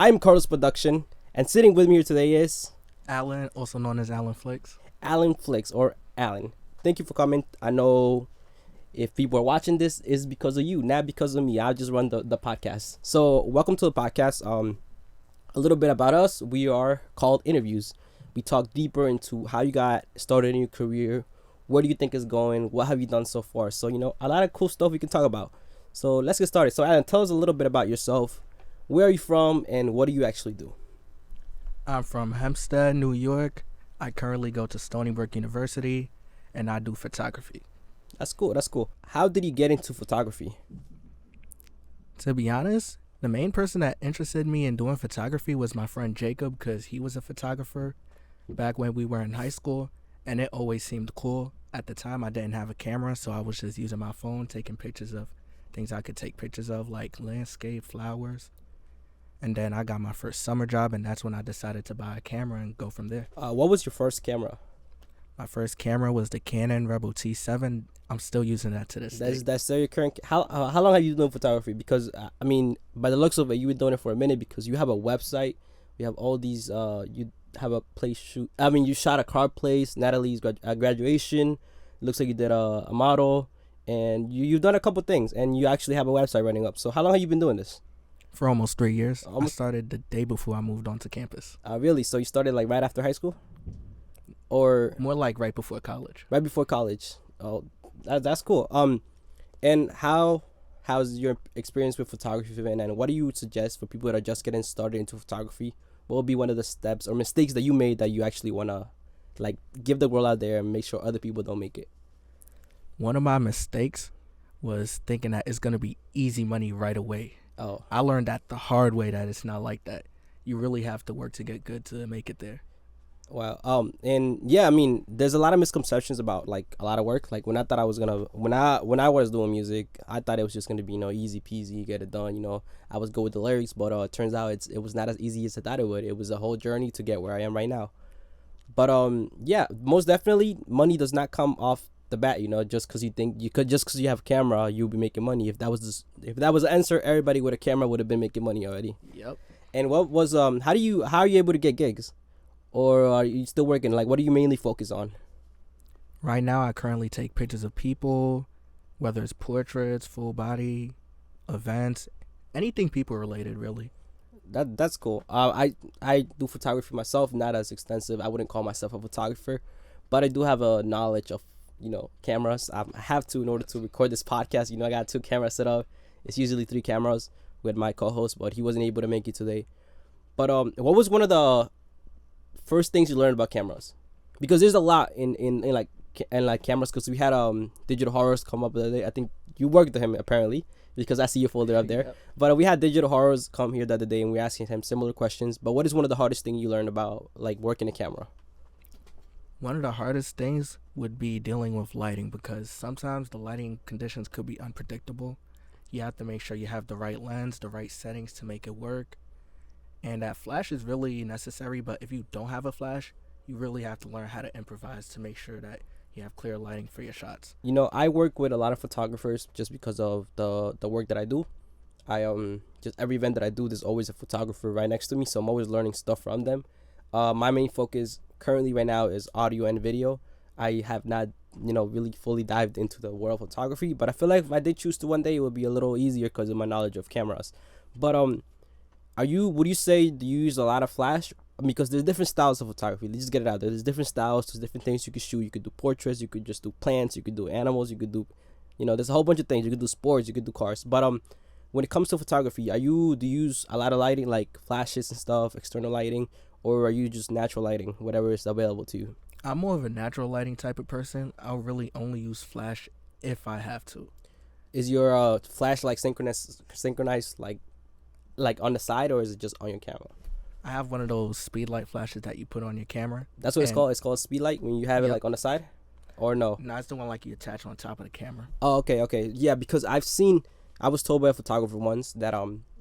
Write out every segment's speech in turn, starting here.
I'm Carlos Production, and sitting with me here today is Alan, also known as AlanFlicks. AlanFlicks or Alan. Thank you for coming. I know if people are watching this, it's because of you, not because of me. I just run the podcast. So welcome to the podcast. A little bit about us. We are called Interviews. We talk deeper into how you got started in your career. Where do you think it's going? What have you done so far? So, a lot of cool stuff we can talk about. So let's get started. So Alan, tell us a little bit about yourself. Where are you from and what do you actually do? I'm from Hempstead, New York. I currently go to Stony Brook University, and I do photography. That's cool. How did you get into photography? To be honest, the main person that interested me in doing photography was my friend Jacob, because he was a photographer back when we were in high school, and it always seemed cool. At the time, I didn't have a camera, so I was just using my phone, taking pictures of things I could take pictures of, like landscape, flowers. And then I got my first summer job, and that's when I decided to buy a camera and go from there. What was your first camera? My first camera was the Canon Rebel T7. I'm still using that to this day. That's still your current. How long have you been doing photography? Because by the looks of it, you've been doing it for a minute. Because you have a website, you have all these. You have a place shoot. You shot a car place, Natalie's graduation. It looks like you did a model, and you've done a couple things, and you actually have a website running up. So how long have you been doing this? For almost 3 years. I started the day before I moved on to campus. Really? So you started like right after high school, or more like right before college? Right before college. Oh, that's cool. And how's your experience with photography, and what do you suggest for people that are just getting started into photography? What will be one of the steps or mistakes that you made that you actually wanna like give the world out there and make sure other people don't make it? One of my mistakes was thinking that it's gonna be easy money right away. Oh, I learned that the hard way, that it's not like that. You really have to work to get good to make it there. wow. And yeah, there's a lot of misconceptions about like a lot of work. Like when I thought I was gonna when I was doing music, I thought it was just gonna be easy peasy, get it done. I was good with the lyrics, but it turns out it was not as easy as I thought it would. It was a whole journey to get where I am right now. But yeah, most definitely, money does not come off the bat. Just because you think just because you have a camera, you'll be making money. If that was the answer, everybody with a camera would have been making money already. Yep. And what was how are you able to get gigs, or are you still working? Like, what do you mainly focus on? Right now, I currently take pictures of people, whether it's portraits, full body, events, anything people related, really. That's cool. I do photography myself, not as extensive. I wouldn't call myself a photographer, but I do have a knowledge of cameras. I have to in order to record this podcast. I got 2 cameras set up. It's usually 3 cameras with my co-host, but he wasn't able to make it today. But what was one of the first things you learned about cameras? Because there's a lot in cameras. Because we had Digital Horrors come up the other day. I think you worked with him apparently, because I see your folder up there. Yep. But we had Digital Horrors come here the other day, and we're asking him similar questions. But what is one of the hardest things you learned about like working a camera? One of the hardest things would be dealing with lighting, because sometimes the lighting conditions could be unpredictable. You have to make sure you have the right lens, the right settings to make it work. And that flash is really necessary, but if you don't have a flash, you really have to learn how to improvise to make sure that you have clear lighting for your shots. I work with a lot of photographers just because of the work that I do. I just every event that I do, there's always a photographer right next to me, so I'm always learning stuff from them. My main focus currently right now is audio and video. I have not really fully dived into the world of photography, but I feel like if I did choose to one day, it would be a little easier because of my knowledge of cameras. But would you say, do you use a lot of flash? Because there's different styles of photography. Let's just get it out there. There's different styles, there's different things you could shoot. You could do portraits, you could just do plants, you could do animals, you could do there's a whole bunch of things. You could do sports, you could do cars. But when it comes to photography, do you use a lot of lighting, like flashes and stuff, external lighting, or are you just natural lighting, whatever is available to you? I'm more of a natural lighting type of person. I'll really only use flash if I have to. Is your flash like synchronized like on the side, or is it just on your camera? I have one of those speed light flashes that you put on your camera. That's what it's called? It's called speed light when you have it like on the side? Or no? No, it's the one like you attach on top of the camera. Oh, okay. Yeah, because I was told by a photographer once that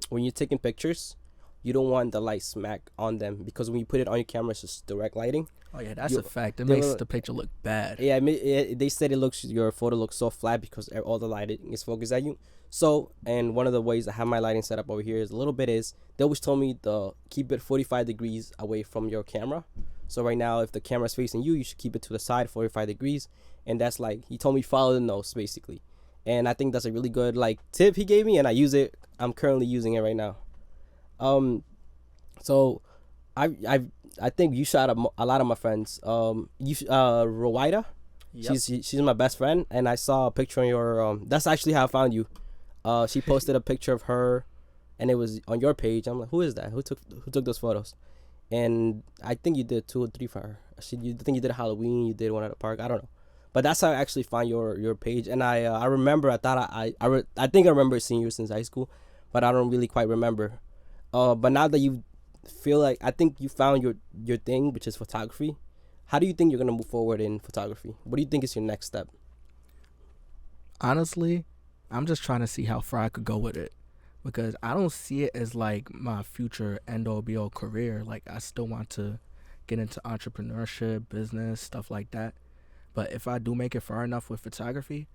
when you're taking pictures, you don't want the light smack on them, because when you put it on your camera, it's just direct lighting. Oh yeah, that's You, a fact. It they makes were, the picture look bad. yeah, they said your photo looks so flat because all the lighting is focused at you. So, and one of the ways I have my lighting set up over here is a little bit is they always told me to keep it 45 degrees away from your camera. So right now, if the camera's facing you, you should keep it to the side 45 degrees, and that's like he told me follow the nose basically, and I think that's a really good like tip he gave me, and I use it. I'm currently using it right now. So I I I think you shot a lot of my friends. Rowida, Yep. she's my best friend, and I saw a picture on your That's actually how I found you. She posted a picture of her, and it was on your page. I'm like, who is that? Who took those photos? And I think you did 2 or 3 for her. You think you did Halloween? You did one at the park. I don't know, but that's how I actually found your page. And I remember I thought I think I remember seeing you since high school, but I don't really quite remember. But now that you feel like I think you found your thing, which is photography. How do you think you're gonna move forward in photography? What do you think is your next step? Honestly, I'm just trying to see how far I could go with it, because I don't see it as like my future end all be all career. Like I still want to get into entrepreneurship, business, stuff like that. But if I do make it far enough with photography,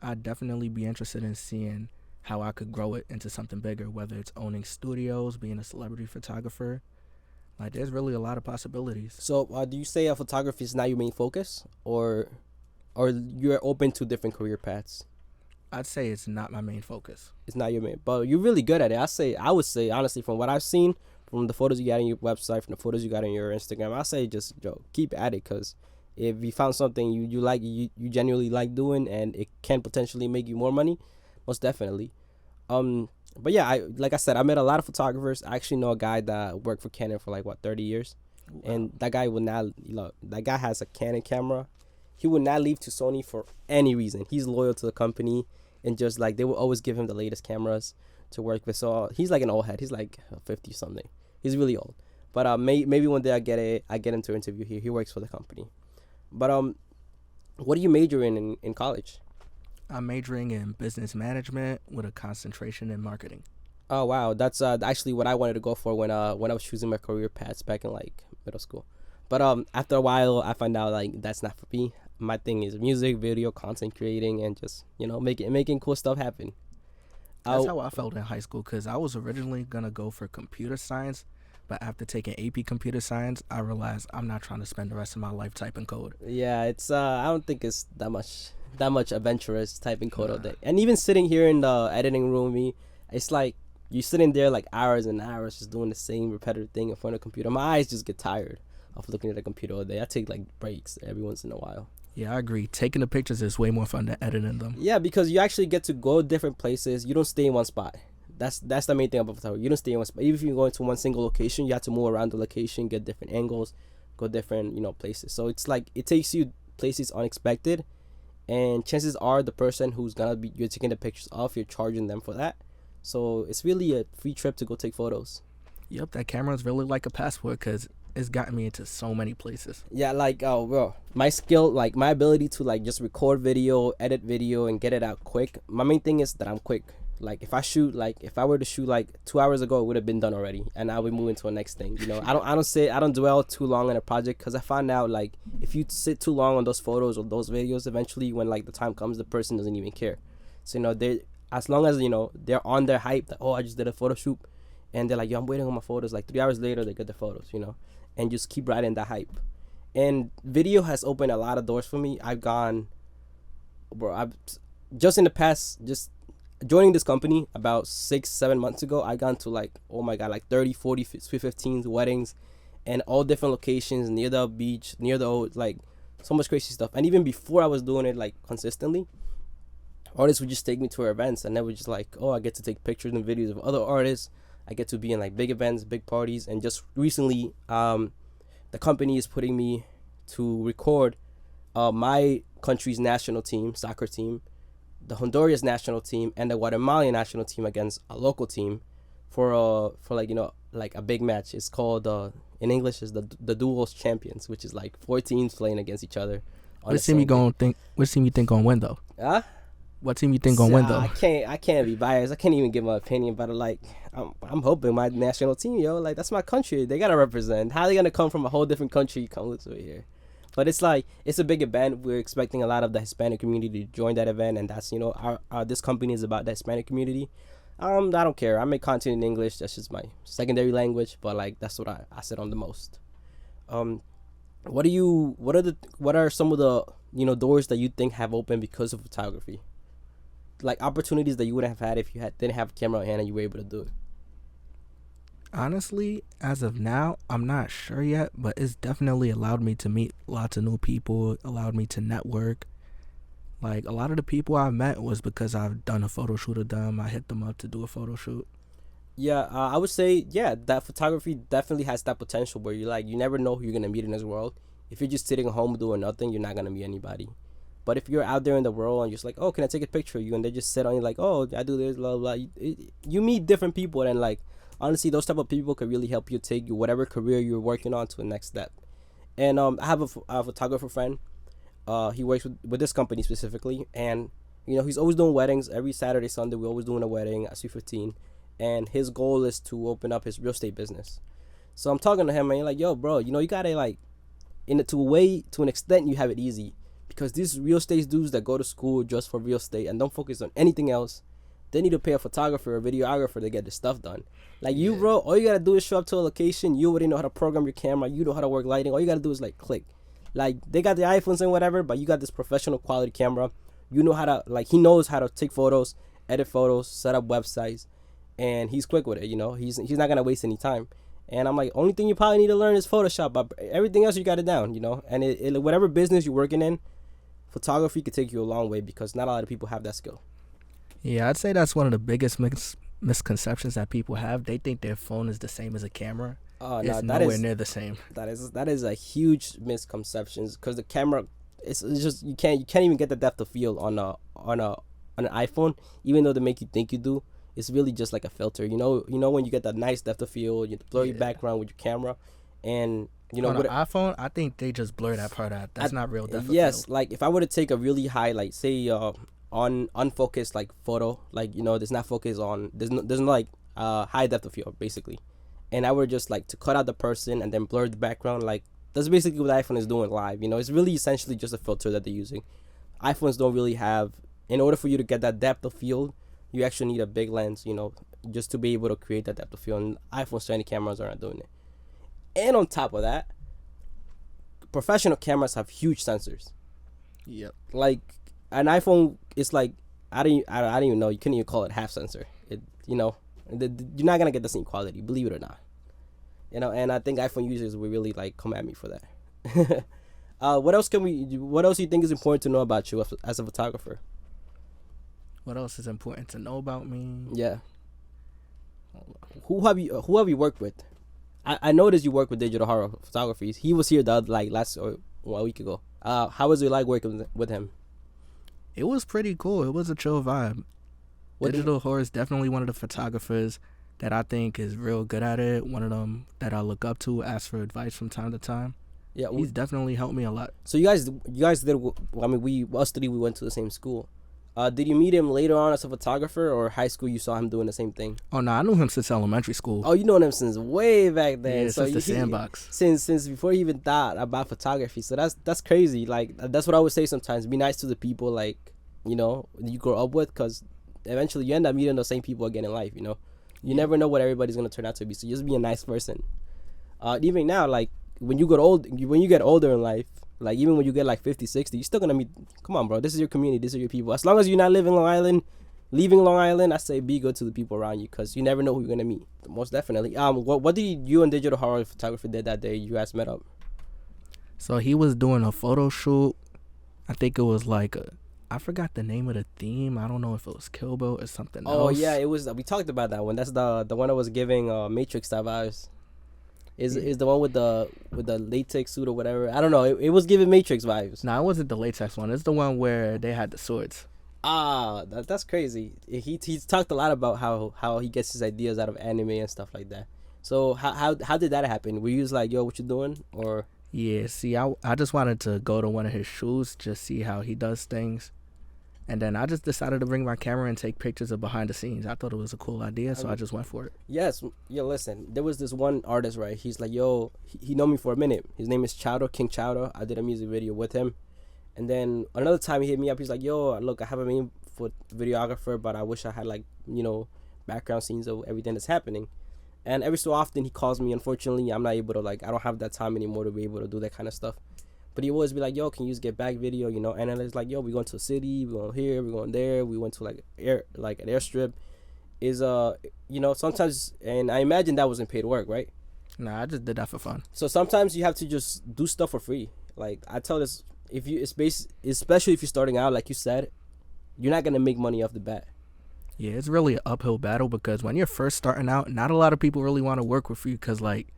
I'd definitely be interested in seeing how I could grow it into something bigger, whether it's owning studios, being a celebrity photographer. Like there's really a lot of possibilities. So, do you say photography is not your main focus, or you're open to different career paths? I'd say it's not my main focus. It's not your main, but you're really good at it. I would say honestly, from what I've seen, from the photos you got on your website, from the photos you got on your Instagram, I say just keep at it, because if you found something you like, you genuinely like doing, and it can potentially make you more money, most definitely. But yeah, like I said, I met a lot of photographers. I actually know a guy that worked for Canon for like 30 years, and that guy would not. That guy has a Canon camera. He would not leave to Sony for any reason. He's loyal to the company, and just like they will always give him the latest cameras to work with. So he's like an old head. He's like 50 something. He's really old. But maybe one day I get him to interview here. He works for the company. But what do you major in college? I'm majoring in business management with a concentration in marketing. Oh wow, that's actually what I wanted to go for when I was choosing my career paths back in like middle school. But after a while, I found out like that's not for me. My thing is music, video, content creating, and just making cool stuff happen. That's how I felt in high school, because I was originally going to go for computer science, but after taking AP computer science, I realized I'm not trying to spend the rest of my life typing code. Yeah, it's I don't think it's that much adventurous typing code all day. And even sitting here in the editing room with me, it's like you're sitting there like hours and hours just doing the same repetitive thing in front of a computer. My eyes just get tired of looking at the computer all day. I take like breaks every once in a while. Yeah, I agree. Taking the pictures is way more fun than editing them. Yeah, because you actually get to go different places. You don't stay in one spot. That's the main thing about photography. You don't stay in one spot. Even if you go into one single location, you have to move around the location, get different angles, go different places. So it's like it takes you places unexpected, and chances are the person who's gonna be you're taking the pictures of, you're charging them for that. So it's really a free trip to go take photos. Yep, that camera is really like a passport, because it's gotten me into so many places. Yeah, like bro, my skill, like my ability to like just record video, edit video, and get it out quick. My main thing is that I'm quick. Like if I were to shoot like 2 hours ago, it would have been done already, and I would move into a next thing. I don't dwell too long on a project, because I found out like if you sit too long on those photos or those videos, eventually when like the time comes, the person doesn't even care. So they as long as they're on their hype that, oh, I just did a photo shoot, and they're like, yo, I'm waiting on my photos. Like 3 hours later, they get the photos, and just keep riding that hype. And video has opened a lot of doors for me. I've just in the past, just joining this company about 6-7 months ago, I gone to like, oh my god, like 30, 40, 15 weddings, and all different locations near the beach, near the like so much crazy stuff. And even before I was doing it like consistently, artists would just take me to our events, and they were just like, oh, I get to take pictures and videos of other artists. I get to be in like big events, big parties. And just recently, the company is putting me to record my country's national team, soccer team, the Honduras national team, and the Guatemalan national team against a local team for like a big match. It's called in English is the Duels Champions, which is like 4 teams playing against each other. What team you think gonna win though? What team you think gonna win though? I can't be biased. I can't even give my opinion, but like I'm hoping my national team, yo, like that's my country. They gotta represent. How are they gonna come from a whole different country come live over here? But it's like it's a big event. We're expecting a lot of the Hispanic community to join that event, and that's our this company is about the Hispanic community. I don't care. I make content in English. That's just my secondary language, but like that's what I sit on the most. Um, what are some of the doors that you think have opened because of photography? Like opportunities that you wouldn't have had if you didn't have a camera on hand and you were able to do it. Honestly, as of now, I'm not sure yet, but it's definitely allowed me to meet lots of new people, allowed me to network. Like, a lot of the people I've met was because I've done a photo shoot with them. I hit them up to do a photo shoot. Yeah, I would say that photography definitely has that potential where you never know who you're gonna meet in this world. If you're just sitting at home doing nothing, you're not gonna meet anybody. But if you're out there in the world and you're just like, oh, can I take a picture of you? And they just sit on you like, oh, I do this, blah, blah. You meet different people, and like, honestly, those type of people could really help you take whatever career you're working on to the next step. And I have a photographer friend. He works with this company specifically, and he's always doing weddings. Every Saturday, Sunday, we're always doing a wedding at C15, and his goal is to open up his real estate business. So I'm talking to him, and you're like, yo, bro, you gotta like, to an extent, you have it easy. Because these real estate dudes that go to school just for real estate and don't focus on anything else, they need to pay a photographer or videographer to get this stuff done. Like you, bro, all you gotta do is show up to a location. You already know how to program your camera. You know how to work lighting. All you gotta do is like click. Like they got the iPhones and whatever, but you got this professional quality camera. You know how to he knows how to take photos, edit photos, set up websites, and he's quick with it. He's not gonna waste any time. And I'm like, only thing you probably need to learn is Photoshop, but everything else you got it down. And whatever business you're working in, photography could take you a long way because not a lot of people have that skill. Yeah, I'd say that's one of the biggest misconceptions that people have. They think their phone is the same as a camera. It's nowhere near the same. That is a huge misconception because the camera, it's just you can't even get the depth of field on an iPhone, even though they make you think you do. It's really just like a filter. When you get that nice depth of field, you blurry background with your camera, and on an iPhone, I think they just blur that part out. That's not real depth of yes, field. like if I were to take a really high, like say unfocused like photo, like there's not focus on there's no like high depth of field basically, and I were just like to cut out the person and then blur the background, like that's basically what the iPhone is doing live. It's really essentially just a filter that they're using. iPhones don't really have, in order for you to get that depth of field, you actually need a big lens, just to be able to create that depth of field. And iPhone 20 cameras are not doing it. And on top of that, professional cameras have huge sensors. Yep. Like an iPhone, it's like I don't even know. You couldn't even call it half sensor. You're not gonna get the same quality, believe it or not. And I think iPhone users will really like come at me for that. What else do you think is important to know about you as a photographer? What else is important to know about me? Yeah. Who have you worked with? I noticed you work with Digital Horror Photography. He was here a week ago. How was it like working with him? It was pretty cool. It was a chill vibe. Digital Horror is definitely one of the photographers that I think is real good at it. One of them that I look up to, ask for advice from time to time. Yeah, he's definitely helped me a lot. So you guys did. I mean, we went to the same school. Did you meet him later on as a photographer, or high school you saw him doing the same thing? Oh no, I knew him since elementary school. Oh, you know him since way back then. Yeah, so since the sandbox. Since before he even thought about photography. So that's crazy. Like that's what I would say sometimes. Be nice to the people like you grow up with, because eventually you end up meeting the same people again in life. You never know what everybody's gonna turn out to be. So just be a nice person. Even now, like when you get older in life. Like, even when you get, like, 50, 60, you're still going to meet... Come on, bro. This is your community. These are your people. As long as you're not leaving Long Island, I say be good to the people around you, because you never know who you're going to meet. Most definitely. What did you and Digital Horror Photography did that day you guys met up? So, he was doing a photo shoot. I think it was, like, I forgot the name of the theme. I don't know if it was Kill Bill or something else. Oh, yeah. It was... We talked about that one. That's the one that was giving Matrix style vibes. Is the one with the latex suit or whatever. I don't know. It was giving Matrix vibes. No, it wasn't the latex one. It's the one where they had the swords. That's crazy. He's talked a lot about how he gets his ideas out of anime and stuff like that. So how did that happen? Were you just like, yo, what you doing? Or yeah, see, I just wanted to go to one of his shoots, just see how he does things. And then I just decided to bring my camera and take pictures of behind the scenes. I thought it was a cool idea, so I just went for it. Yes, yo, listen. There was this one artist, right? He's like, yo, he know me for a minute. His name is Chowder, King Chowder. I did a music video with him. And then another time he hit me up. He's like, yo, look, I have a name for videographer, but I wish I had like, background scenes of everything that's happening. And every so often he calls me. Unfortunately, I'm not able to, like, I don't have that time anymore to be able to do that kind of stuff. But he always be like, yo, can you just get back video, And then it's like, yo, we going to a city, we going here, we going there. We went to an airstrip. Sometimes, and I imagine that wasn't paid work, right? Nah, I just did that for fun. So sometimes you have to just do stuff for free. Like I tell this, especially if you're starting out, like you said, you're not gonna make money off the bat. Yeah, it's really an uphill battle because when you're first starting out, not a lot of people really want to work with you because, like,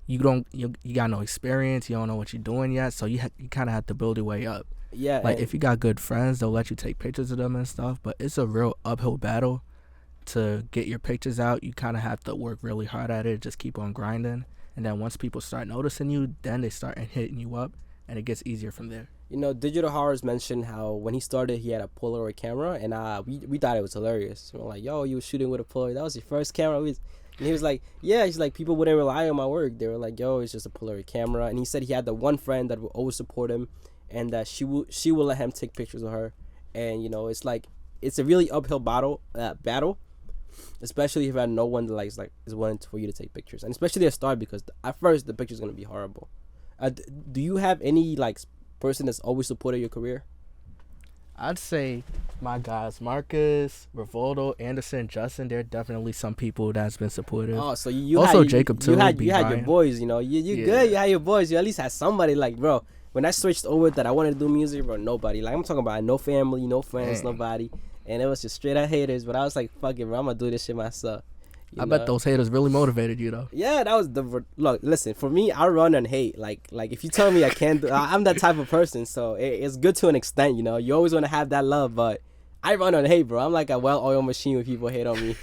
you got no experience, you don't know what you're doing yet, so you kind of have to build your way up. Yeah. Like, if you got good friends, they'll let you take pictures of them and stuff, but it's a real uphill battle to get your pictures out. You kind of have to work really hard at it, just keep on grinding, and then once people start noticing you, then they start hitting you up, and it gets easier from there. Digital Horrors mentioned how when he started, he had a Polaroid camera, and we thought it was hilarious. We're like, yo, you were shooting with a Polaroid. That was your first camera? And he was like, yeah. He's like, people wouldn't rely on my work. They were like, yo, it's just a Polaroid camera. And he said he had the one friend that would always support him, and that she will let him take pictures of her. And, it's like, it's a really uphill battle, especially if you have no one that is willing for you to take pictures. And especially at start, because at first the picture's going to be horrible. Do you have any, person that's always supported your career? I'd say my guys, Marcus, Rivaldo, Anderson, Justin, they're definitely some people that's been supportive. Oh, so Jacob too. You had your boys, you good. You had your boys. You at least had somebody, bro. When I switched over that I wanted to do music, bro, nobody. I'm talking about no family, no friends, nobody. And it was just straight up haters. But I was like, fuck it, bro, I'm gonna do this shit myself. I bet those haters really motivated you, though. Yeah, that was look. Listen, for me, I run on hate. Like if you tell me I can't do, I'm that type of person. So it's good to an extent, You always want to have that love, but I run on hate, bro. I'm like a well-oiled machine when people hate on me.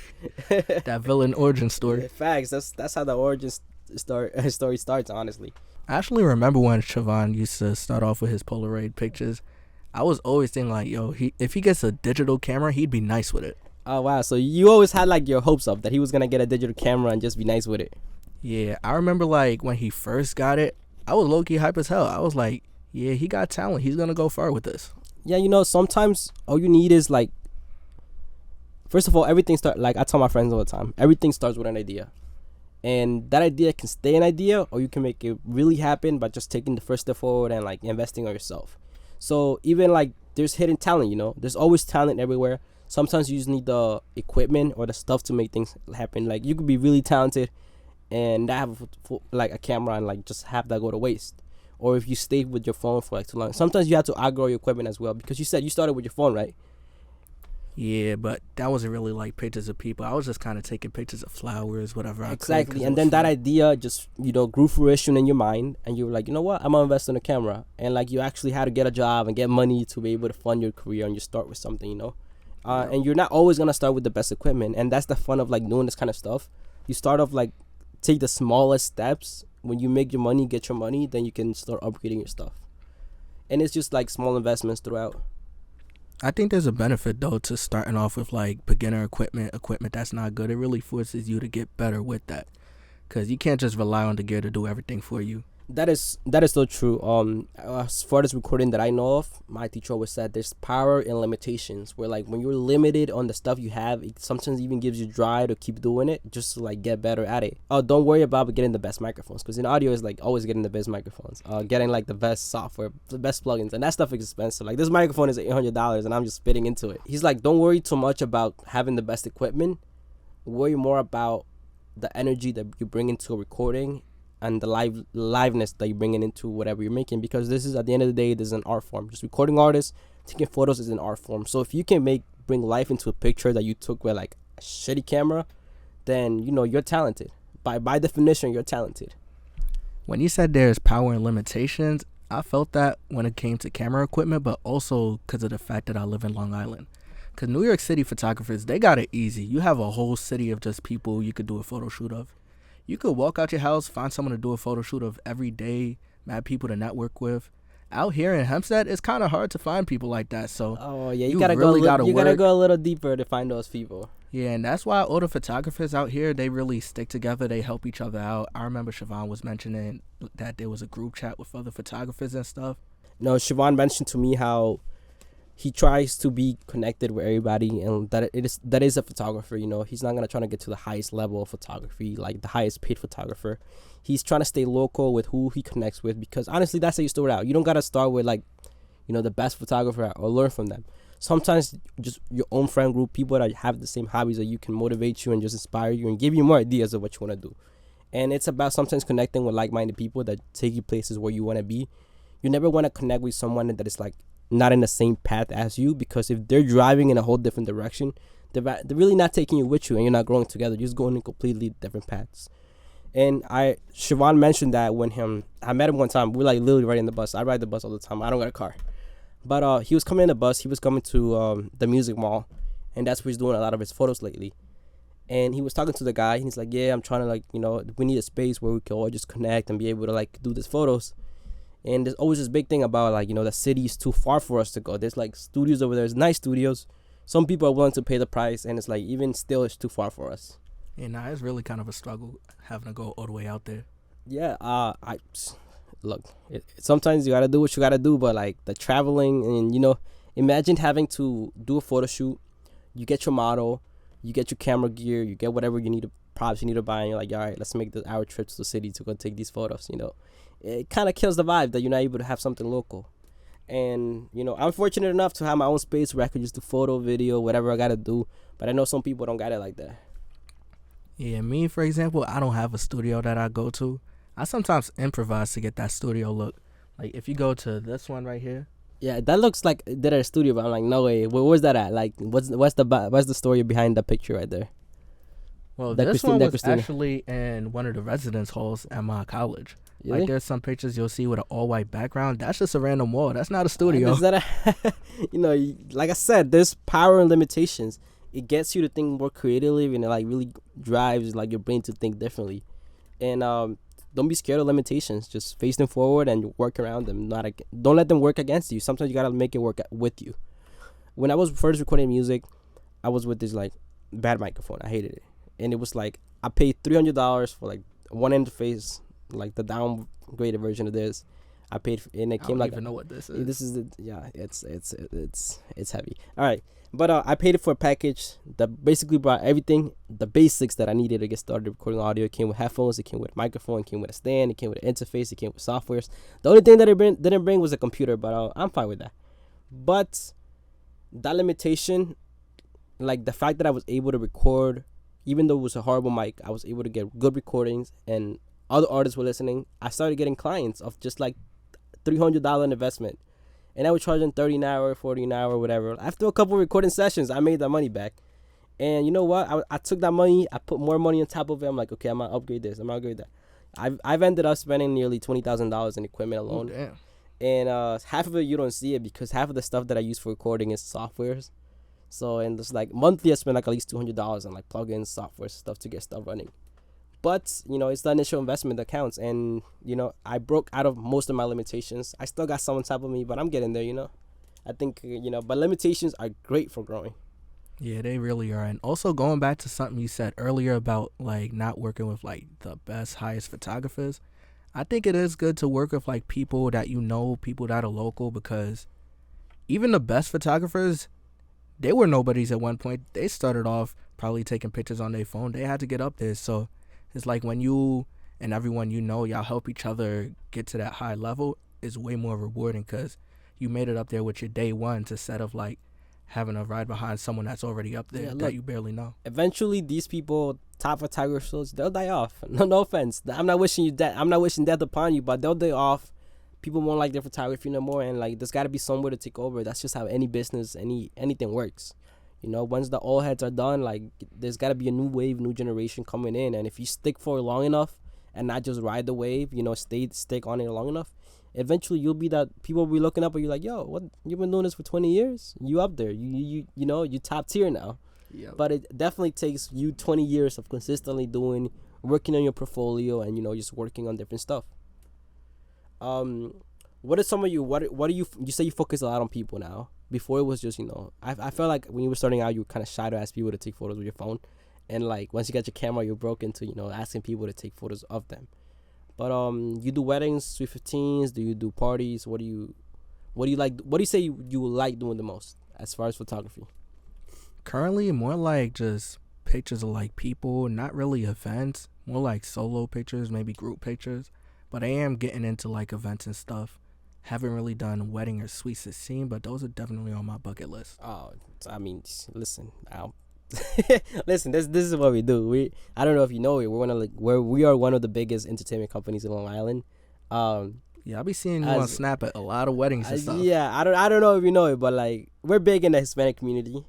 That villain origin story. Yeah, facts. That's how the origin story starts. Honestly, I actually remember when Siobhan used to start off with his Polaroid pictures. I was always thinking like, yo, if he gets a digital camera, he'd be nice with it. Oh, wow. So you always had, your hopes up that he was going to get a digital camera and just be nice with it. Yeah. I remember, when he first got it, I was low-key hype as hell. I was like, yeah, he got talent. He's going to go far with this. Yeah, sometimes all you need is, first of all, everything I tell my friends all the time, everything starts with an idea. And that idea can stay an idea, or you can make it really happen by just taking the first step forward and, investing on yourself. So even, there's hidden talent, There's always talent everywhere. Sometimes you just need the equipment or the stuff to make things happen. You could be really talented and not have a camera and just have that go to waste. Or if you stay with your phone for too long. Sometimes you have to outgrow your equipment as well, because you said you started with your phone, right? Yeah, but that wasn't really pictures of people. I was just kind of taking pictures of flowers, whatever. Exactly. And then that idea just, grew fruition in your mind, and you were like, you know what? I'm going to invest in a camera. And you actually had to get a job and get money to be able to fund your career, and you start with something, And you're not always going to start with the best equipment. And that's the fun of doing this kind of stuff. You start off take the smallest steps. When you make your money, get your money, then you can start upgrading your stuff. And it's just small investments throughout. I think there's a benefit though to starting off with beginner equipment that's not good. It really forces you to get better with that, because you can't just rely on the gear to do everything for you. That is so true. As far as recording that I know of, my teacher always said there's power in limitations. Where when you're limited on the stuff you have, it sometimes even gives you drive to keep doing it, just to get better at it. Don't worry about getting the best microphones, because in audio is always getting the best microphones. Getting the best software, the best plugins, and that stuff is expensive. This microphone is $800, and I'm just spitting into it. He's don't worry too much about having the best equipment. Worry more about the energy that you bring into a recording, and the liveness that you're bringing into whatever you're making, because this is, at the end of the day, this is an art form. Just recording artists, taking photos is an art form. So if you can bring life into a picture that you took with a shitty camera, then you're talented. By definition, you're talented. When you said there's power and limitations, I felt that when it came to camera equipment, but also because of the fact that I live in Long Island. Because New York City photographers, they got it easy. You have a whole city of just people you could do a photo shoot of. You could walk out your house, find someone to do a photo shoot of every day, mad people to network with, out here in Hempstead, it's kind of hard to find people like that. So Oh yeah, you you gotta really gotta you gotta work. go a little deeper to find those people. Yeah, and that's why all the photographers out here, they really stick together. They help each other out. I remember Siobhan was mentioning that there was a group chat with other photographers and stuff. No, Siobhan mentioned to me how he tries to be connected with everybody, and that is a photographer. You know, he's not gonna try to get to the highest level of photography, like the highest paid photographer. He's trying to stay local with who he connects with, because honestly, that's how you start out. You don't gotta start with like, the best photographer or learn from them. Sometimes just your own friend group, people that have the same hobbies that you, can motivate you and just inspire you and give you more ideas of what you want to do. And it's about sometimes connecting with like-minded people that take you places where you want to be. You never want to connect with someone that is like not in the same path as you, because if they're driving in a whole different direction, they're really not taking you with you, and you're not growing together. You're just going in completely different paths. And Siobhan mentioned that when I met him one time. We were like literally riding the bus. I ride the bus all the time. I don't got a car. But he was coming in the bus. He was coming to the music mall, and that's where he's doing a lot of his photos lately. And he was talking to the guy, and he's like, "Yeah, I'm trying to we need a space where we can all just connect and be able to like do these photos." And there's always this big thing about like the city is too far for us to go. There's like studios over there. There's nice studios. Some people are willing to pay the price, and it's like even still it's too far for us. And now it's really kind of a struggle having to go all the way out there. Yeah. I look. Sometimes you gotta do what you gotta do, but like the traveling and imagine having to do a photo shoot. You get your model, you get your camera gear, you get whatever you need, props you need to buy, and you're like, all right, let's make our trip to the city to go take these photos. It kind of kills the vibe that you're not able to have something local. And I'm fortunate enough to have my own space where I could just do photo, video, whatever I gotta do. But I know some people don't got it like that. Yeah, me, for example, I don't have a studio that I go to. I sometimes improvise to get that studio look. Like, if you go to this one right here. Yeah, that looks like they're at a studio, but I'm like, no way. Where's that at? Like, what's the story behind the picture right there? Well, this one was actually in one of the residence halls at my college. Really? Like, there's some pictures you'll see with an all-white background. That's just a random wall. That's not a studio. Is that like I said, there's power and limitations. It gets you to think more creatively, and it like really drives like your brain to think differently. And don't be scared of limitations. Just face them forward and work around them. Don't let them work against you. Sometimes you gotta make it work with you. When I was first recording music, I was with this like bad microphone. I hated it, and it was like I paid $300 for like one interface, like the downgraded version of this. I paid and it came like I don't even know what this is. This is it's heavy. All right, but I paid it for a package that basically brought everything, the basics that I needed to get started recording audio. It came with headphones, it came with a microphone, it came with a stand, it came with an interface, it came with softwares. The only thing that it didn't bring was a computer, but I'm fine with that. But that limitation, like the fact that I was able to record, even though it was a horrible mic, I was able to get good recordings, and other artists were listening. I started getting clients of just like $300 investment, and I was charging $30 an hour, $40 an hour, whatever. After a couple recording sessions, I made that money back. And you know what? I took that money, I put more money on top of it. I'm like, okay, I'm gonna upgrade this, I'm gonna upgrade that. I've ended up spending nearly $20,000 in equipment alone. Oh, damn. And half of it you don't see it, because half of the stuff that I use for recording is softwares. So, and it's like monthly I spend like at least $200 on like plugins, software stuff to get stuff running. But it's the initial investment that counts. And I broke out of most of my limitations. I still got some on top of me, but I'm getting there. I think but limitations are great for growing. Yeah, they really are. And also, going back to something you said earlier about like not working with like the best, highest photographers, I think it is good to work with like people that people that are local, because even the best photographers, they were nobodies at one point. They started off probably taking pictures on their phone. They had to get up there. So it's like when you and everyone y'all help each other get to that high level, is way more rewarding, because you made it up there with your day one, instead of like having to ride behind someone that's already up there that you barely know. Eventually, these people, top photographers, they'll die off. No offense. I'm not wishing you death. I'm not wishing death upon you, but they'll die off. People won't like their photography no more, and like there's got to be somewhere to take over. That's just how any business, anything works. Once the old heads are done, like there's got to be a new wave, new generation coming in, and if you stick for it long enough and not just ride the wave, stick on it long enough, eventually you'll be that people will be looking up at you like, yo, what, you've been doing this for 20 years? You up there? You top tier now. Yep. But it definitely takes you 20 years of consistently working on your portfolio, and just working on different stuff. One What are some of you? What do you say? You focus a lot on people now. Before it was just I felt like when you were starting out, you were kind of shy to ask people to take photos with your phone, and like once you got your camera, you're broken to asking people to take photos of them. But you do weddings, 315s. Do you do parties? What do you like? What do you say you like doing the most as far as photography? Currently, more like just pictures of like people, not really events. More like solo pictures, maybe group pictures. But I am getting into like events and stuff. Haven't really done wedding or sweet 16, but those are definitely on my bucket list. Oh, I mean, listen, listen. This is what we do. I don't know if you know it. We are one of the biggest entertainment companies in Long Island. Yeah, I'll be seeing you on Snap at a lot of weddings and stuff. Yeah, I don't know if you know it, but like we're big in the Hispanic community.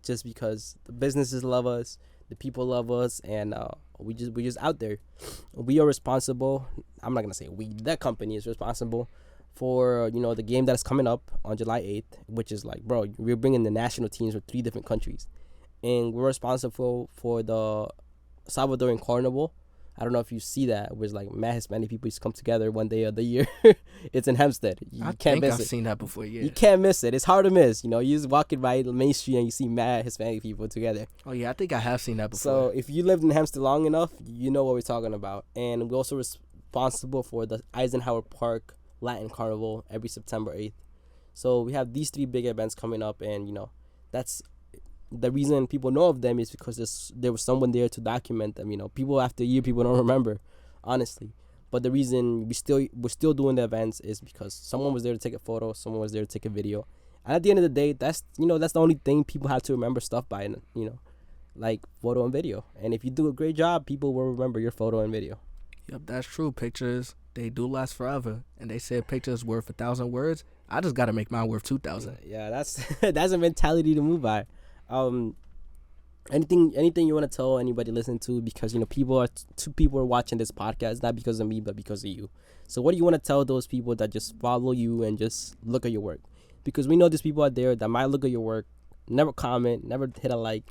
Just because the businesses love us, the people love us, and we just out there. We are responsible. I'm not gonna say we. That company is responsible for the game that's coming up on July 8th, which is like, bro, we're bringing the national teams from 3 different countries, and we're responsible for the Salvadoran Carnival. I don't know if you see that, where it's like mad Hispanic people used to come together one day of the year. It's in Hempstead. I think I've seen that before. Yeah, you can't miss it. It's hard to miss. You just walking by Main Street and you see mad Hispanic people together. Oh yeah, I think I have seen that before. So if you lived in Hempstead long enough, you know what we're talking about. And we're also responsible for the Eisenhower Park Latin Carnival every September 8th. So we have these 3 big events coming up, and that's the reason people know of them is because there was someone there to document them. People after a year, people don't remember, honestly. But the reason we're still doing the events is because someone was there to take a photo, someone was there to take a video, and at the end of the day, that's the only thing people have to remember stuff by, like photo and video. And if you do a great job, people will remember your photo and video. Yep, that's true. Pictures, they do last forever, and they say a picture is worth 1,000 words. I just gotta make mine worth 2,000. Yeah, that's that's a mentality to move by. Anything you want to tell anybody listening to, because people are watching this podcast, not because of me but because of you. So what do you want to tell those people that just follow you and just look at your work? Because we know there's people out there that might look at your work, never comment, never hit a like,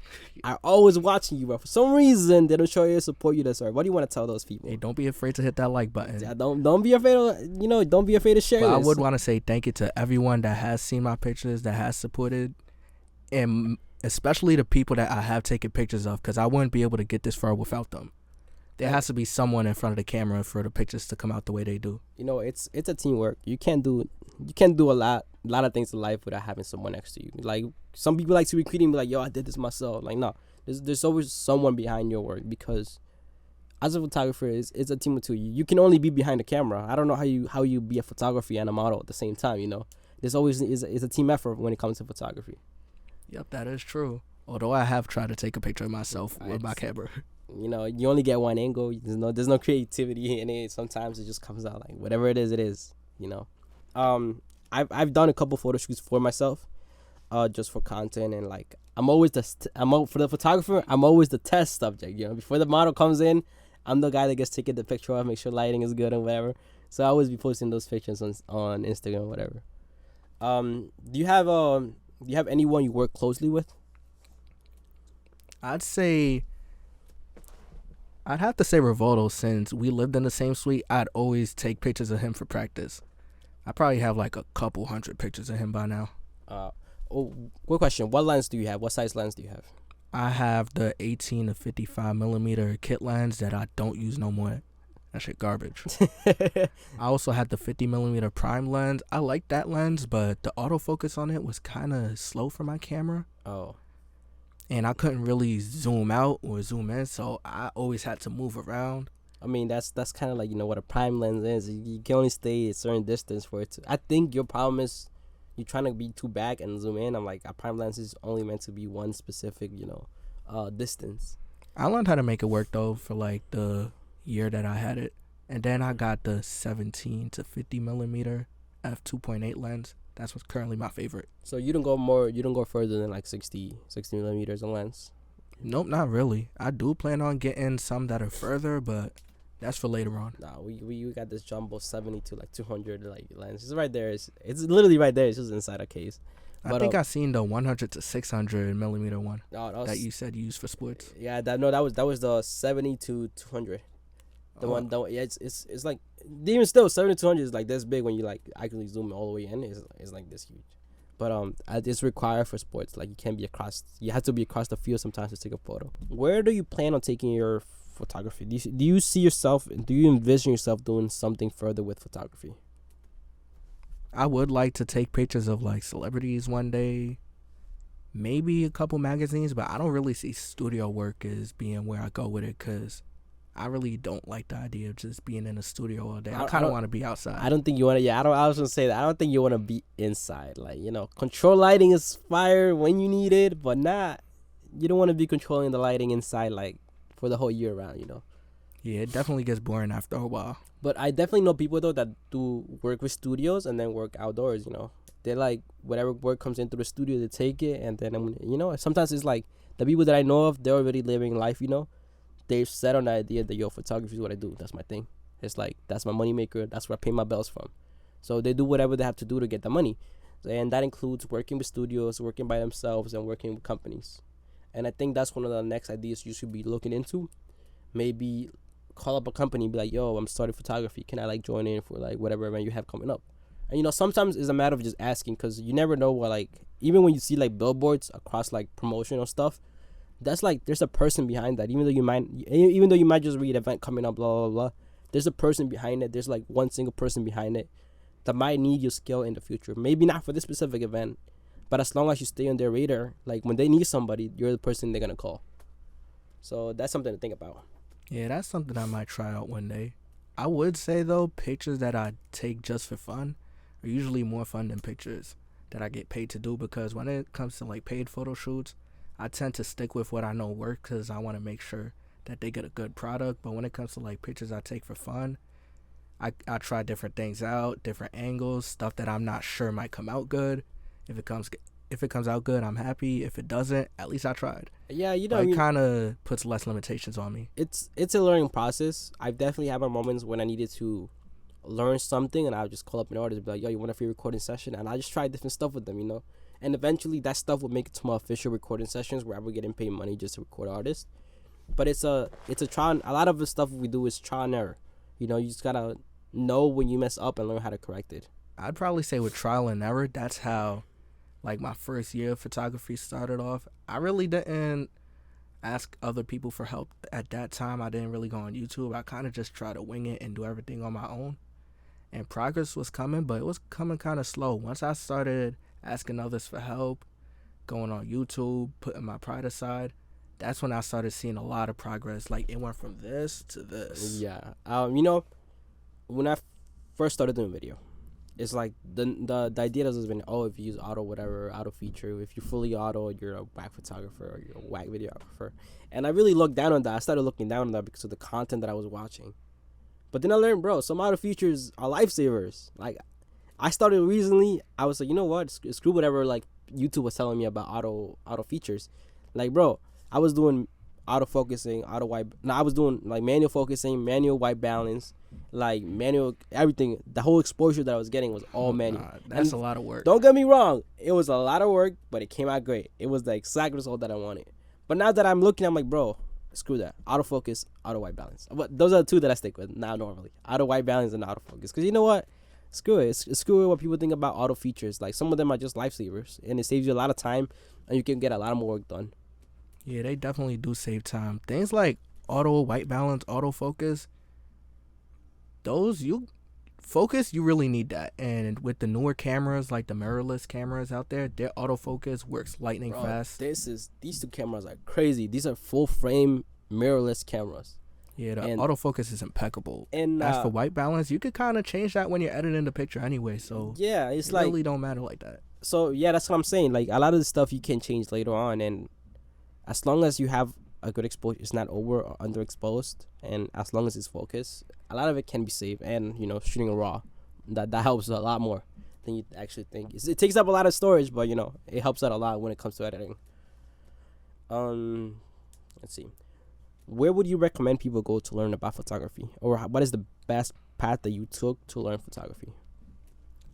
are always watching you, but for some reason they don't show you support you. That's right. What do you want to tell those people? Hey, don't be afraid to hit that like button. Yeah, don't be afraid of don't be afraid to share. But this. I would want to say thank you to everyone that has seen my pictures, that has supported, and especially the people that I have taken pictures of, because I wouldn't be able to get this far without them. There has to be someone in front of the camera for the pictures to come out the way they do. It's a teamwork. You can't do a lot of things in life without having someone next to you. Like some people like to be creating, like, yo, I did this myself. Like, no, there's always someone behind your work, because as a photographer, it's a team of 2. You can only be behind the camera. I don't know how you be a photographer and a model at the same time. There's always is a team effort when it comes to photography. Yep, that is true. Although I have tried to take a picture of myself with my camera. You only get one angle. There's no creativity in it. Sometimes it just comes out like whatever it is. I've done a couple photo shoots for myself, just for content, and like for the photographer, I'm always the test subject. Before the model comes in, I'm the guy that gets taken the picture of, make sure lighting is good and whatever. So I always be posting those pictures on Instagram or whatever. Do you have anyone you work closely with? I'd have to say Rivaldo, since we lived in the same suite. I'd always take pictures of him for practice. I probably have like a couple hundred pictures of him by now. Quick question. What lens do you have? What size lens do you have? I have the 18 to 55 millimeter kit lens that I don't use no more. That shit garbage. I also had the 50 millimeter prime lens. I like that lens, but the autofocus on it was kind of slow for my camera. Oh. And I couldn't really zoom out or zoom in, so I always had to move around. I mean, that's kind of like, what a prime lens is. You can only stay a certain distance for it to. I think your problem is you're trying to be too back and zoom in. I'm like, a prime lens is only meant to be one specific, distance. I learned how to make it work, though, for like the year that I had it. And then I got the 17 to 50 millimeter f2.8 lens. That's what's currently my favorite. So you don't go further than like 60 millimeters in lens? Nope, not really. I do plan on getting some that are further, but that's for later on. Nah, we got this jumbo 70 to like 200 like lens. It's right there. It's literally right there. It's just inside a case. I think I seen the 100 to 600 millimeter one that you said you used for sports. Yeah, that was the 70 to 200. Yeah, it's like even still 70-200 is like this big when you like actually zoom all the way in. Is like this huge, but it's required for sports. Like you have to be across the field sometimes to take a photo. Where do you plan on taking your photography? Do you see yourself? Do you envision yourself doing something further with photography? I would like to take pictures of like celebrities one day, maybe a couple magazines, but I don't really see studio work as being where I go with it because I really don't like the idea of just being in a studio all day. I kind of want to be outside. I don't think you want to. Yeah, I was gonna say that. I don't think you want to be inside. Like, control lighting is fire when you need it, but not. You don't want to be controlling the lighting inside like for the whole year round. Yeah, it definitely gets boring after a while. But I definitely know people though that do work with studios and then work outdoors. They like whatever work comes into the studio, they take it, and then sometimes it's like the people that I know of, they're already living life. They've set on the idea that photography is what I do. That's my thing. It's like that's my moneymaker. That's where I pay my bills from. So they do whatever they have to do to get the money, and that includes working with studios, working by themselves, and working with companies. And I think that's one of the next ideas you should be looking into. Maybe call up a company and be like, yo, I'm starting photography. Can I like join in for like whatever event you have coming up? And sometimes it's a matter of just asking because you never know what like even when you see like billboards across like promotional stuff, that's like there's a person behind that. Even though you might just read event coming up, blah blah blah. There's a person behind it. There's like one single person behind it that might need your skill in the future. Maybe not for this specific event, but as long as you stay on their radar, like when they need somebody, you're the person they're gonna call. So that's something to think about. Yeah, that's something I might try out one day. I would say though, pictures that I take just for fun are usually more fun than pictures that I get paid to do because when it comes to like paid photo shoots, I tend to stick with what I know works because I want to make sure that they get a good product. But when it comes to like pictures I take for fun, I try different things out, different angles, stuff that I'm not sure might come out good. If it comes out good, I'm happy. If it doesn't, at least I tried. Yeah, it kind of puts less limitations on me. It's a learning process. I've definitely had my moments when I needed to learn something, and I would just call up an artist and be like, yo, you want a free recording session? And I just try different stuff with them, And eventually that stuff would make it to my official recording sessions where I would getting paid money just to record artists. But it's a trial. A lot of the stuff we do is trial and error. You just gotta know when you mess up and learn how to correct it. I'd probably say with trial and error, that's how like my first year of photography started off. I really didn't ask other people for help at that time. I didn't really go on YouTube. I kind of just tried to wing it and do everything on my own. And progress was coming, but it was coming kind of slow. Once I started asking others for help, going on YouTube, putting my pride aside, that's when I started seeing a lot of progress. Like it went from this to this. Yeah. When I first started doing video, it's like the idea has been, if you use auto feature, if you're fully auto, you're a whack photographer or you're a whack videographer. And I really looked down on that. I started looking down on that because of the content that I was watching. But then I learned, bro, some auto features are lifesavers. Like, I started recently, I was like, you know what? Screw whatever, like, YouTube was telling me about auto features. Like, bro, I was doing autofocusing, I was doing, like, manual focusing, manual white balance, like, manual, everything. The whole exposure that I was getting was all manual. That's a lot of work. Don't get me wrong. It was a lot of work, but it came out great. It was the exact result that I wanted. But now that I'm looking, I'm like, bro, screw that. Autofocus, auto white balance. But those are the two that I stick with now normally. Auto white balance and autofocus. Because you know what? Screw it. Screw it what people think about auto features. Like, some of them are just lifesavers. And it saves you a lot of time. And you can get a lot more work done. Yeah, they definitely do save time. Things like auto white balance, autofocus, those you really need that. And with the newer cameras, like the mirrorless cameras out there, their autofocus works lightning fast. These two cameras are crazy. These are full frame mirrorless cameras. Yeah, the autofocus is impeccable. And as for white balance, you could kind of change that when you're editing the picture anyway. So yeah, it really don't matter like that. So yeah, that's what I'm saying. Like, a lot of the stuff you can change later on, and as long as you have a good exposure, it's not over or underexposed, and as long as it's focused, a lot of it can be saved. And shooting a raw, that helps a lot more than you actually think. It takes up a lot of storage, but it helps out a lot when it comes to editing. Let's see. Where would you recommend people go to learn about photography, or what is the best path that you took to learn photography?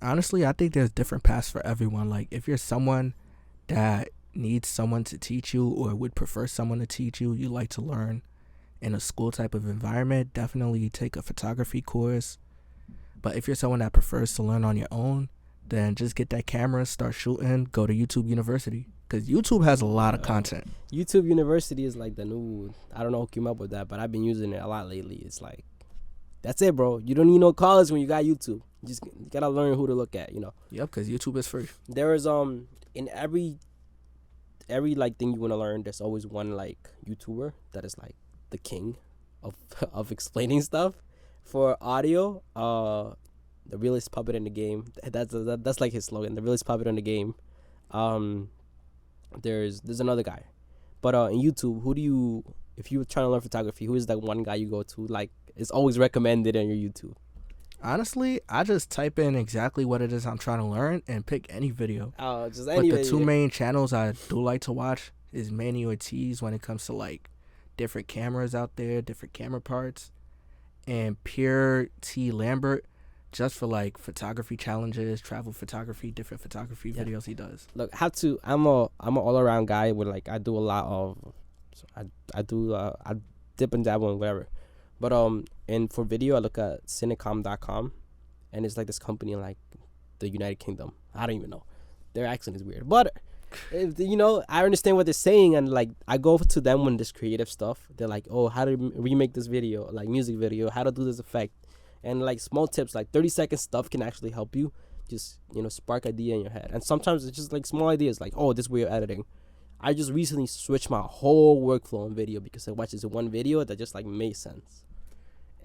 Honestly, I think there's different paths for everyone. Like, if you're someone that needs someone to teach you or would prefer someone to teach you, you like to learn in a school type of environment, definitely take a photography course. But if you're someone that prefers to learn on your own, then just get that camera, start shooting, go to YouTube University. Because YouTube has a lot of content. YouTube University is like the new, I don't know who came up with that, but I've been using it a lot lately. It's like, that's it, bro. You don't need no college when you got YouTube. You gotta learn who to look at, you know. Yep, because YouTube is free. There is in every like thing you want to learn, there's always one like YouTuber that is like the king of of explaining stuff. For audio, the realest puppet in the game. That's like his slogan, the realest puppet in the game. There's another guy, but in YouTube, if you're trying to learn photography, who is that one guy you go to? Like, it's always recommended on your YouTube. Honestly, I just type in exactly what it is I'm trying to learn and pick any video. Oh, just any. But the two main channels I do like to watch is Manny Ortiz when it comes to like different cameras out there, different camera parts, and Pierre T. Lambert just for like photography challenges, travel photography, different photography videos he does. Look, I'm an all around guy with like I do a lot of, I dip and dabble and whatever, but and for video I look at cinecom.com, and it's like this company in like the United Kingdom. I don't even know, their accent is weird, but I understand what they're saying, and like I go to them when there's creative stuff. They're like, oh, how to remake this video, like music video, how to do this effect. And like small tips, like 30-second stuff can actually help you just, spark idea in your head. And sometimes it's just like small ideas, like, oh, this way of editing. I just recently switched my whole workflow on video because I watched this one video that just like made sense.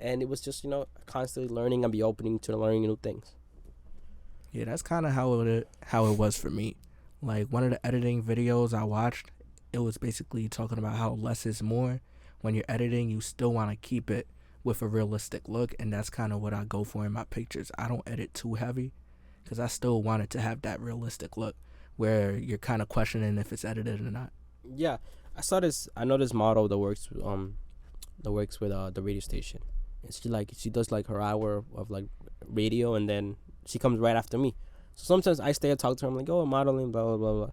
And it was just, constantly learning and be opening to learning new things. Yeah, that's kind of how it was for me. Like one of the editing videos I watched, it was basically talking about how less is more. When you're editing, you still want to keep it with a realistic look, and that's kind of what I go for in my pictures. I don't edit too heavy because I still want it to have that realistic look where you're kind of questioning if it's edited or not. Yeah, I know this model that works with the radio station, and she does like her hour of like radio, and then she comes right after me. So sometimes I stay and talk to her. I'm like, oh, modeling, blah blah blah blah,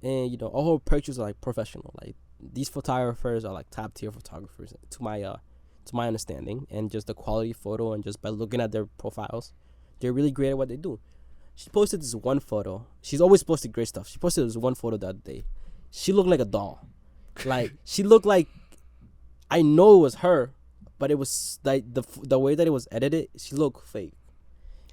and all her pictures are like professional. Like these photographers are like top tier photographers to my understanding, and just the quality photo, and just by looking at their profiles, they're really great at what they do. She posted this one photo. She's always posted great stuff. She posted this one photo the other day. She looked like a doll. Like she looked like, I know it was her, but it was like the way that it was edited, she looked fake.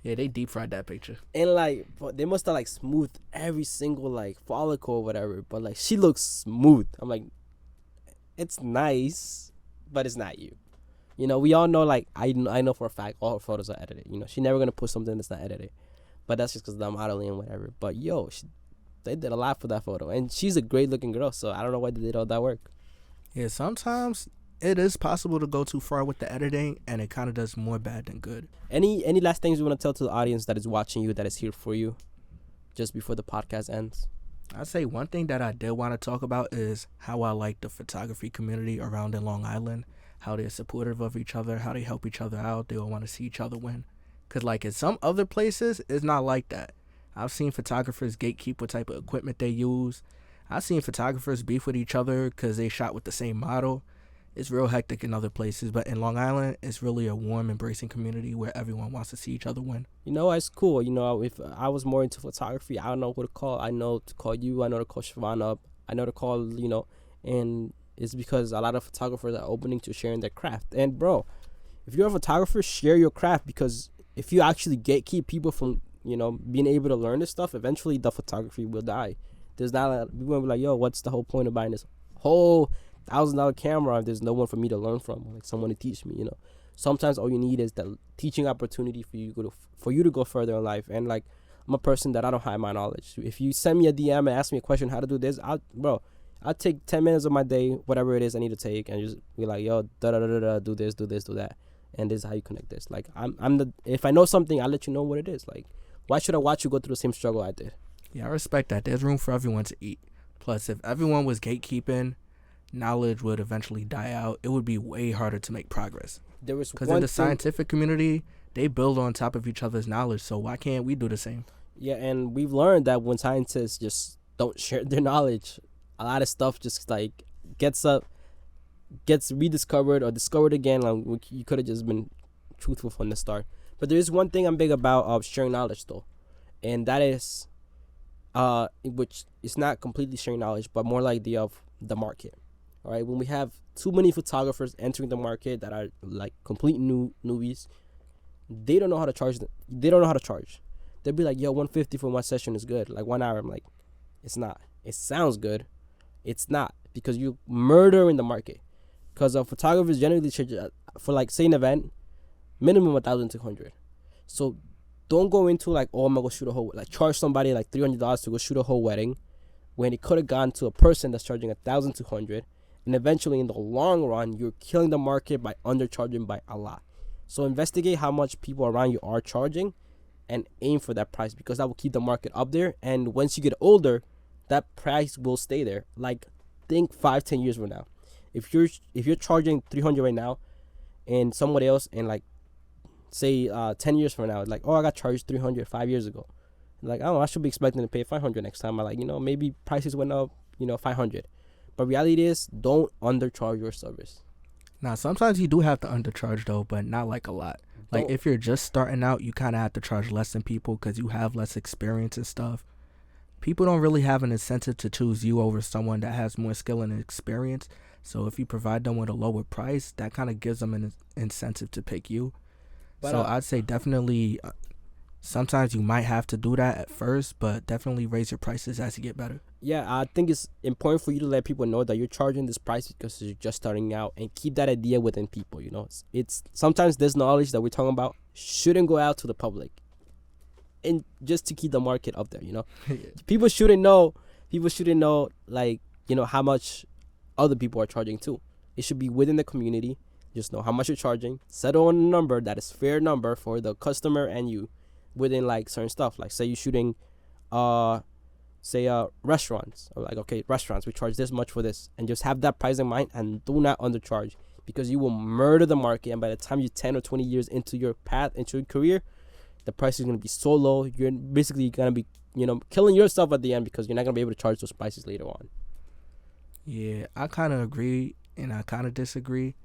Yeah, they deep fried that picture. And like, they must have like smoothed every single like follicle or whatever. But like, she looks smooth. I'm like, it's nice, but it's not you. We all know, like, I know for a fact all her photos are edited. She's never going to put something that's not edited. But that's just because I'm modeling and whatever. But, they did a lot for that photo. And she's a great-looking girl, so I don't know why they did all that work. Yeah, sometimes it is possible to go too far with the editing, and it kind of does more bad than good. Any last things you want to tell to the audience that is watching you, that is here for you, just before the podcast ends? I'd say one thing that I did want to talk about is how I like the photography community around in Long Island. How they're supportive of each other, how they help each other out. They all want to see each other win. Because, like, in some other places, it's not like that. I've seen photographers gatekeep what type of equipment they use. I've seen photographers beef with each other because they shot with the same model. It's real hectic in other places. But in Long Island, it's really a warm, embracing community where everyone wants to see each other win. It's cool. If I was more into photography, I don't know who to call. I know to call you. I know to call Siobhan up. I know to call, and it's because a lot of photographers are opening to sharing their craft. And bro, if you're a photographer, share your craft, because if you actually gatekeep people from, being able to learn this stuff, eventually the photography will die. There's not a, people will be like, yo, what's the whole point of buying this whole $1,000 camera if there's no one for me to learn from, or like someone to teach me, Sometimes all you need is the teaching opportunity for you to go further in life. And like, I'm a person that I don't hide my knowledge. If you send me a DM and ask me a question, how to do this, I'll take 10 minutes of my day, whatever it is I need to take, and just be like, yo, do this, do that. And this is how you connect this. Like, if I know something, I'll let you know what it is. Like, why should I watch you go through the same struggle I did? Yeah, I respect that. There's room for everyone to eat. Plus, if everyone was gatekeeping, knowledge would eventually die out. It would be way harder to make progress. Because in the scientific community, they build on top of each other's knowledge. So why can't we do the same? Yeah, and we've learned that when scientists just don't share their knowledge, a lot of stuff just like gets up. gets rediscovered or discovered again. Like you could have just been truthful from the start. But there is one thing I'm big about of sharing knowledge though, and that is which is not completely sharing knowledge, but more like the market. All right, when we have too many photographers entering the market that are like complete newbies, they don't know how to charge. They don't know how to charge. They'll be like, "Yo, 150 for one session is good." Like 1 hour, I'm like, it's not. It sounds good, it's not, because you murder in the market. Because photographers generally charge for like say an event minimum 1,200. So don't go into like, oh, I'm gonna go shoot a whole, like charge somebody like $300 to go shoot a whole wedding when it could have gone to a person that's charging 1,200, and eventually in the long run you're killing the market by undercharging by a lot. So investigate how much people around you are charging and aim for that price, because that will keep the market up there. And once you get older, that price will stay there. Like think 5-10 years from now, if you're charging 300 right now, and somebody else in like say 10 years from now, like, oh, I got charged 300 5 years ago, like, oh, I should be expecting to pay 500 next time. I like, maybe prices went up, 500. But reality is, don't undercharge your service. Now, sometimes you do have to undercharge though, but not like a lot. Like if you're just starting out, you kind of have to charge less than people because you have less experience and stuff. People don't really have an incentive to choose you over someone that has more skill and experience. So if you provide them with a lower price, that kind of gives them an incentive to pick you. But so I'd say definitely sometimes you might have to do that at first, but definitely raise your prices as you get better. Yeah, I think it's important for you to let people know that you're charging this price because you're just starting out, and keep that idea within people. It's sometimes this knowledge that we're talking about shouldn't go out to the public, and just to keep the market up there. People shouldn't know. Like, how much other people are charging too. It should be within the community. Just know how much you're charging. Settle on a number that is fair number for the customer and you, within like certain stuff. Like say you're shooting, restaurants, or like, okay, restaurants, we charge this much for this, and just have that price in mind and do not undercharge, because you will murder the market. And by the time you're 10 or 20 years into your path, into your career, the price is going to be so low. You're basically going to be, killing yourself at the end, because you're not going to be able to charge those prices later on. Yeah, I kind of agree and I kind of disagree,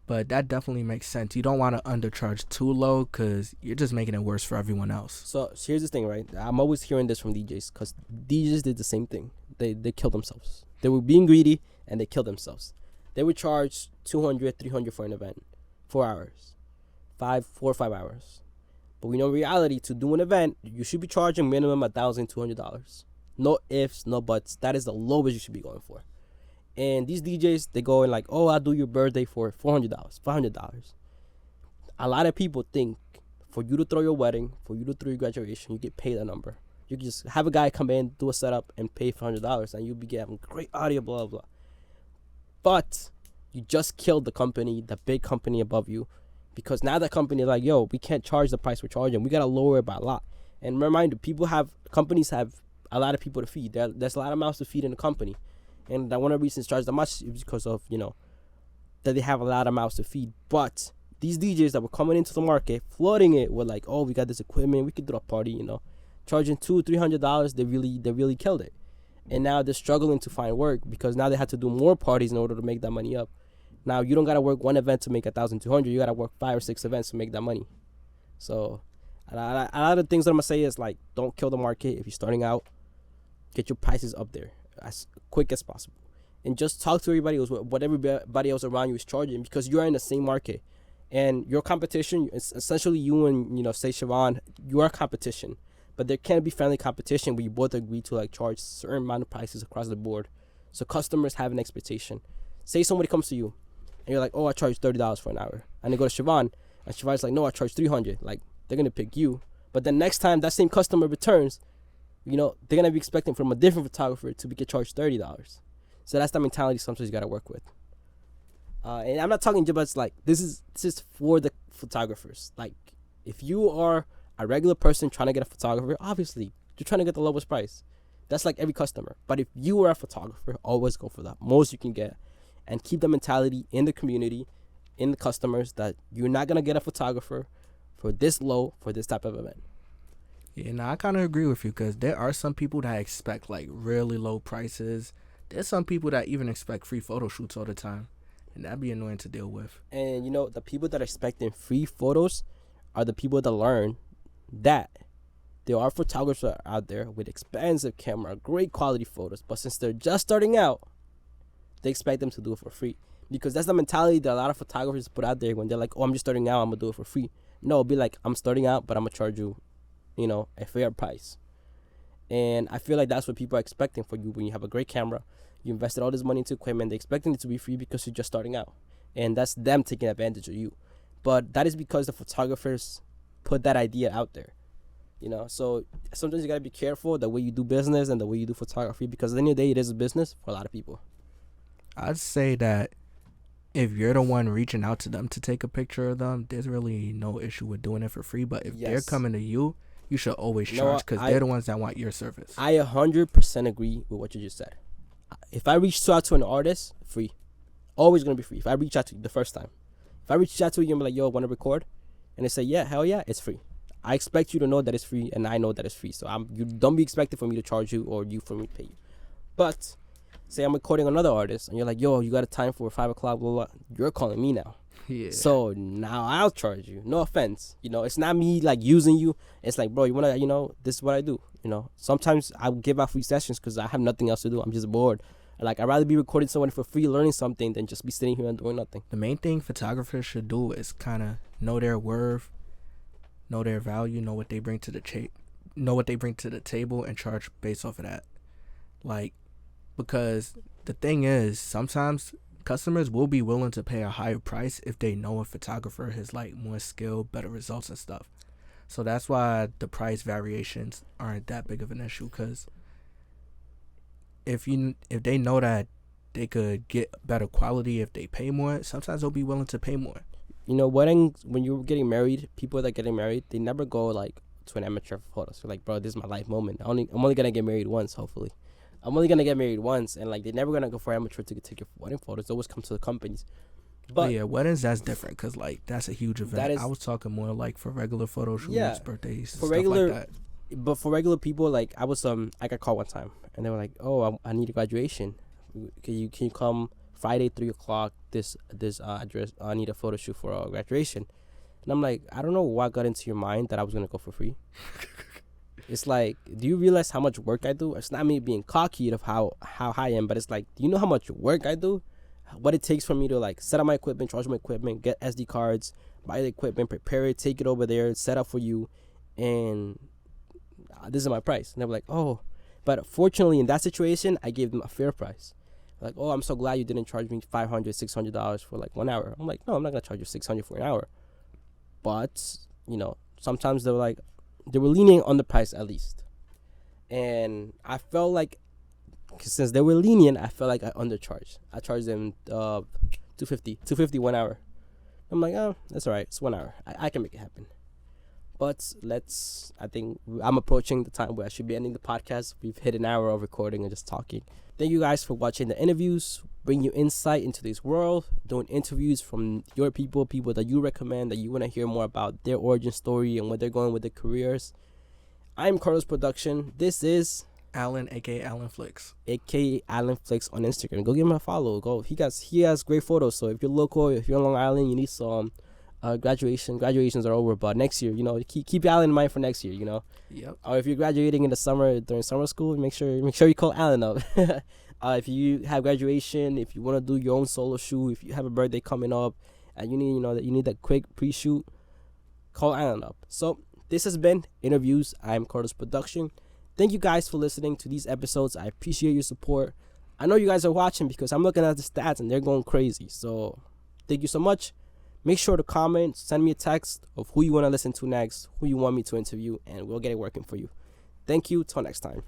but that definitely makes sense. You don't want to undercharge too low because you're just making it worse for everyone else. So here's the thing, right? I'm always hearing this from DJs, because DJs did the same thing. They killed themselves. They were being greedy and they killed themselves. They would charge 200, 300 for an event, 4 hours, 4 or 5 hours. But we know in reality, to do an event, you should be charging minimum $1,200. No ifs, no buts. That is the lowest you should be going for. And these DJs, they go and like, oh, I'll do your birthday for $400, $500. A lot of people think for you to throw your wedding, for you to throw your graduation, you get paid a number. You can just have a guy come in, do a setup, and pay $500, and you'll be getting great audio, blah, blah, blah. But you just killed the company, the big company above you, because now the company is like, yo, we can't charge the price we're charging. We got to lower it by a lot. And reminder, companies have a lot of people to feed. There's a lot of mouths to feed in the company. And that one of the reasons charge that much is because of, that they have a lot of mouths to feed. But these DJs that were coming into the market, flooding it with like, oh, we got this equipment, we could do a party, charging $200-$300, they really killed it. And now they're struggling to find work, because now they have to do more parties in order to make that money up. Now you don't gotta work one event to make 1,200. You gotta work 5 or 6 events to make that money. So a lot of things that I'm gonna say is like, don't kill the market. If you're starting out, get your prices up there as quick as possible, and just talk to everybody else, what everybody else around you is charging, because you're in the same market, and your competition is essentially you and say Siobhan, you are competition, but there can't be friendly competition where you both agree to like charge certain amount of prices across the board, so customers have an expectation. Say somebody comes to you and you're like, oh, I charge $30 for an hour, and they go to Siobhan and Siobhan's like, no, I charge $300. Like, they're gonna pick you. But then next time that same customer returns, they're going to be expecting from a different photographer to get charged $30. So that's the mentality sometimes you got to work with. And I'm not talking just like, this is for the photographers. Like, if you are a regular person trying to get a photographer, obviously, you're trying to get the lowest price. That's like every customer. But if you are a photographer, always go for the most you can get. And keep the mentality in the community, in the customers, that you're not going to get a photographer for this low, for this type of event. Yeah, no, I kind of agree with you, because there are some people that expect like really low prices. There's some people that even expect free photo shoots all the time. and that'd be annoying to deal with. And the people that are expecting free photos are the people that learn that there are photographers out there with expensive camera, great quality photos, but since they're just starting out, they expect them to do it for free. Because that's the mentality that a lot of photographers put out there when they're like, oh, I'm just starting out, I'm gonna do it for free. No, be like, I'm starting out, but I'm gonna charge you, a fair price. And I feel like that's what people are expecting for you when you have a great camera. You invested all this money into equipment, they're expecting it to be free because you're just starting out. And that's them taking advantage of you. But that is because the photographers put that idea out there. So sometimes you gotta be careful the way you do business and the way you do photography, because at the end of the day, it is a business for a lot of people. I'd say that if you're the one reaching out to them to take a picture of them, there's really no issue with doing it for free. But if they're coming to you, you should always charge, because they're the ones that want your service. I 100% agree with what you just said. If I reach out to an artist, free. Always going to be free. If I reach out to you the first time. If I reach out to you and be like, yo, want to record? And they say, yeah, hell yeah, it's free. I expect you to know that it's free, and I know that it's free. So you don't be expected for me to charge you or you for me to pay you. But say I'm recording another artist, and you're like, yo, you got a time for 5 o'clock, blah, blah, blah. You're calling me now. Yeah. So now I'll charge you. No offense. It's not me like using you. It's like, bro, you want to, this is what I do. Sometimes I give out free sessions because I have nothing else to do. I'm just bored. Like, I'd rather be recording someone for free, learning something, than just be sitting here and doing nothing. The main thing photographers should do is kind of know their worth, know their value, know what they bring to the table, and charge based off of that. Like, because the thing is, sometimes customers will be willing to pay a higher price if they know a photographer has like more skill, better results and stuff. So that's why the price variations aren't that big of an issue, because if they know that they could get better quality if they pay more, sometimes they'll be willing to pay more. When you're getting married, people that are getting married, they never go like to an amateur photo. So like, bro, this is my life moment. I'm only gonna get married once, hopefully. I'm only gonna get married once, and like, they're never gonna go for amateur to take your wedding photos. They always come to the companies. But yeah, weddings, that's different, because like, that's a huge event. I was talking more like for regular photo shoots, birthdays, for regular, stuff like that. But for regular people, like, I got called one time, and they were like, oh, I need a graduation. Can you come Friday 3 o'clock? This address. I need a photo shoot for a graduation. And I'm like, I don't know what got into your mind that I was gonna go for free. It's like, do you realize how much work I do? It's not me being cocky of how high I am, but it's like, do you know how much work I do? What it takes for me to like set up my equipment, charge my equipment, get SD cards, buy the equipment, prepare it, take it over there, set up for you, and this is my price. And they were like, oh, but fortunately in that situation, I gave them a fair price. Like, oh, I'm so glad you didn't charge me $500, $600 for like 1 hour. I'm like, no, I'm not gonna charge you $600 for an hour. But sometimes they were lenient on the price at least, and I felt like, since they were lenient, I felt like I undercharged. I charged them $250 1 hour. I'm like, oh, that's all right. It's 1 hour. I can make it happen. But I think I'm approaching the time where I should be ending the podcast. We've hit an hour of recording and just talking. Thank you guys for watching the interviews, bring you insight into this world, doing interviews from your people that you recommend, that you want to hear more about their origin story and where they're going with their careers. I'm Carlos Production. This is Alan, aka AlanFlicks, aka AlanFlicks on Instagram. Go give him a follow. Go. He has great photos. So if you're local, if you're on Long Island, you need some graduations are over, but next year, keep Alan in mind for next year, Yep. Or if you're graduating in the summer during summer school, make sure you call Alan up. If you have graduation, if you want to do your own solo shoot, if you have a birthday coming up and you need that quick pre-shoot, call Alan up. So this has been Interviews. I'm Carlos Production. Thank you guys for listening to these episodes. I appreciate your support. I know you guys are watching because I'm looking at the stats and they're going crazy. So thank you so much. Make sure to comment, send me a text of who you want to listen to next, who you want me to interview, and we'll get it working for you. Thank you. Till next time.